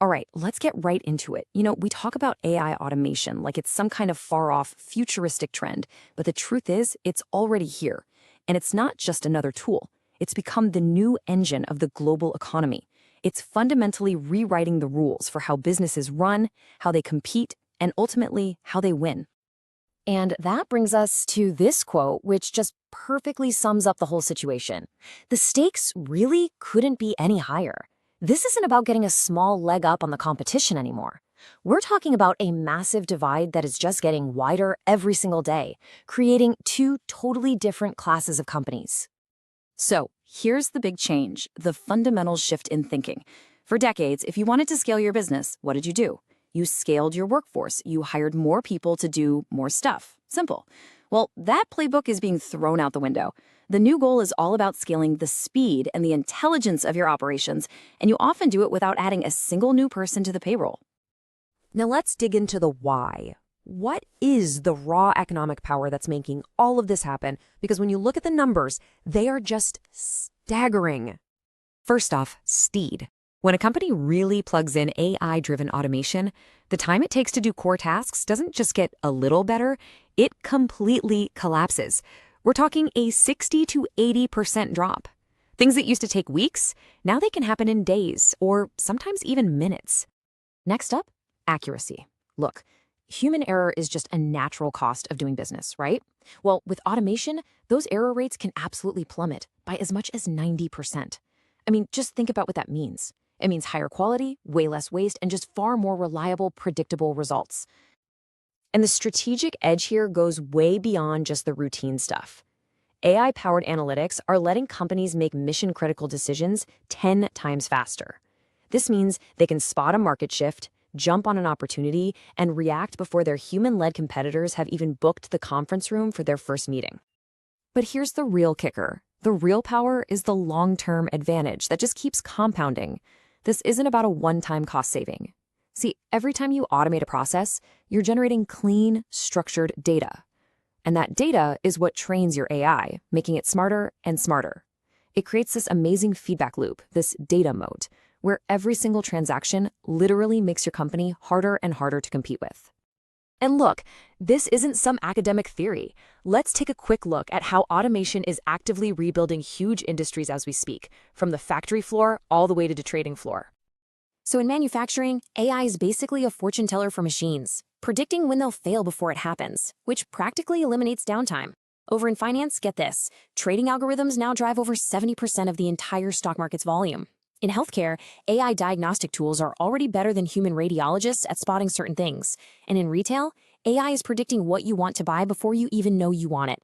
All right, let's get right into it. We talk about AI automation like it's some kind of far-off, futuristic trend, but the truth is, it's already here. And it's not just another tool. It's become the new engine of the global economy. It's fundamentally rewriting the rules for how businesses run, how they compete, and ultimately, how they win. And that brings us to this quote, which just perfectly sums up the whole situation. The stakes really couldn't be any higher. This isn't about getting a small leg up on the competition anymore. We're talking about a massive divide that is just getting wider every single day, creating two totally different classes of companies. So, here's the big change, the fundamental shift in thinking. For decades, if you wanted to scale your business, what did you do? You scaled your workforce. You hired more people to do more stuff. Simple. Well, that playbook is being thrown out the window. The new goal is all about scaling the speed and the intelligence of your operations, and you often do it without adding a single new person to the payroll. Now let's dig into the why. What is the raw economic power that's making all of this happen? Because when you look at the numbers, they are just staggering. First off, speed. When a company really plugs in AI-driven automation, the time it takes to do core tasks doesn't just get a little better, it completely collapses. We're talking a 60 to 80% drop. Things that used to take weeks, now they can happen in days or sometimes even minutes. Next up, accuracy. Look, human error is just a natural cost of doing business, right? Well, with automation, those error rates can absolutely plummet by as much as 90%. I mean, just think about what that means. It means higher quality, way less waste, and just far more reliable, predictable results. And the strategic edge here goes way beyond just the routine stuff. AI-powered analytics are letting companies make mission-critical decisions 10 times faster. This means they can spot a market shift, jump on an opportunity, and react before their human-led competitors have even booked the conference room for their first meeting. But here's the real kicker. The real power is the long-term advantage that just keeps compounding. This isn't about a one-time cost saving. See, every time you automate a process, you're generating clean, structured data. And that data is what trains your AI, making it smarter and smarter. It creates this amazing feedback loop, this data moat, where every single transaction literally makes your company harder and harder to compete with. And look, this isn't some academic theory. Let's take a quick look at how automation is actively rebuilding huge industries as we speak, from the factory floor all the way to the trading floor. So in manufacturing, AI is basically a fortune teller for machines, predicting when they'll fail before it happens, which practically eliminates downtime. Over in finance, get this, trading algorithms now drive over 70% of the entire stock market's volume. In healthcare, AI diagnostic tools are already better than human radiologists at spotting certain things. And in retail, AI is predicting what you want to buy before you even know you want it.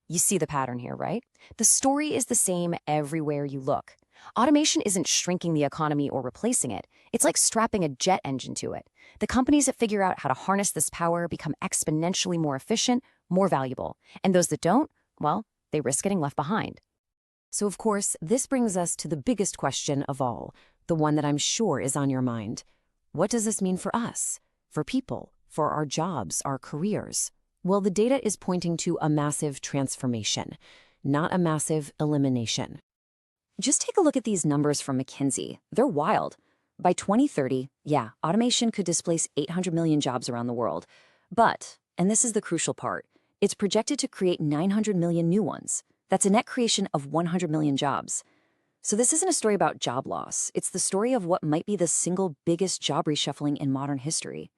You see the pattern here, right? The story is the same everywhere you look. Automation isn't shrinking the economy or replacing it. It's like strapping a jet engine to it. The companies that figure out how to harness this power become exponentially more efficient, more valuable. And those that don't, well, they risk getting left behind. So, of course, this brings us to the biggest question of all, the one that I'm sure is on your mind. What does this mean for us, for people, for our jobs, our careers? Well, the data is pointing to a massive transformation, not a massive elimination. Just take a look at these numbers from McKinsey. They're wild. By 2030, automation could displace 800 million jobs around the world. But, and this is the crucial part, it's projected to create 900 million new ones. That's a net creation of 100 million jobs. So this isn't a story about job loss. It's the story of what might be the single biggest job reshuffling in modern history.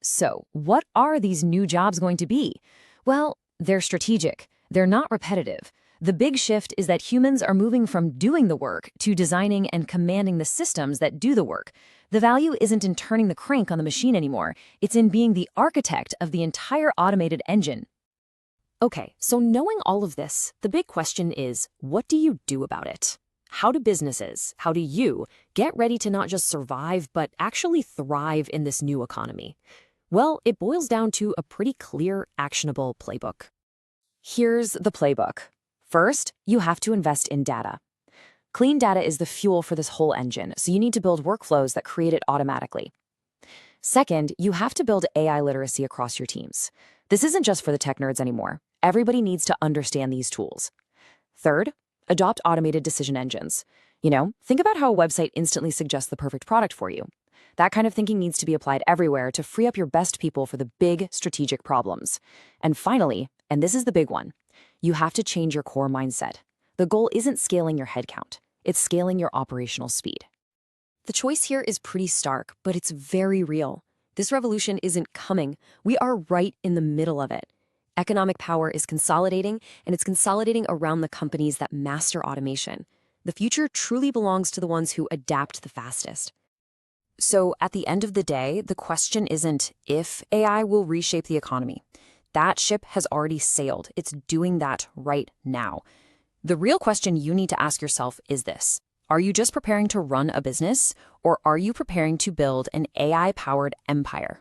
So, what are these new jobs going to be? Well, they're strategic. They're not repetitive. The big shift is that humans are moving from doing the work to designing and commanding the systems that do the work. The value isn't in turning the crank on the machine anymore. It's in being the architect of the entire automated engine. Okay, so knowing all of this, the big question is, what do you do about it? How do businesses, how do you get ready to not just survive, but actually thrive in this new economy? Well, it boils down to a pretty clear, actionable playbook. Here's the playbook. First, you have to invest in data. Clean data is the fuel for this whole engine, so you need to build workflows that create it automatically. Second, you have to build AI literacy across your teams. This isn't just for the tech nerds anymore. Everybody needs to understand these tools. Third, adopt automated decision engines. Think about how a website instantly suggests the perfect product for you. That kind of thinking needs to be applied everywhere to free up your best people for the big strategic problems. And finally, and this is the big one, you have to change your core mindset. The goal isn't scaling your headcount, it's scaling your operational speed. The choice here is pretty stark, but it's very real. This revolution isn't coming. We are right in the middle of it. Economic power is consolidating, and it's consolidating around the companies that master automation. The future truly belongs to the ones who adapt the fastest. So at the end of the day, the question isn't if AI will reshape the economy. That ship has already sailed. It's doing that right now. The real question you need to ask yourself is this: are you just preparing to run a business, or are you preparing to build an AI-powered empire?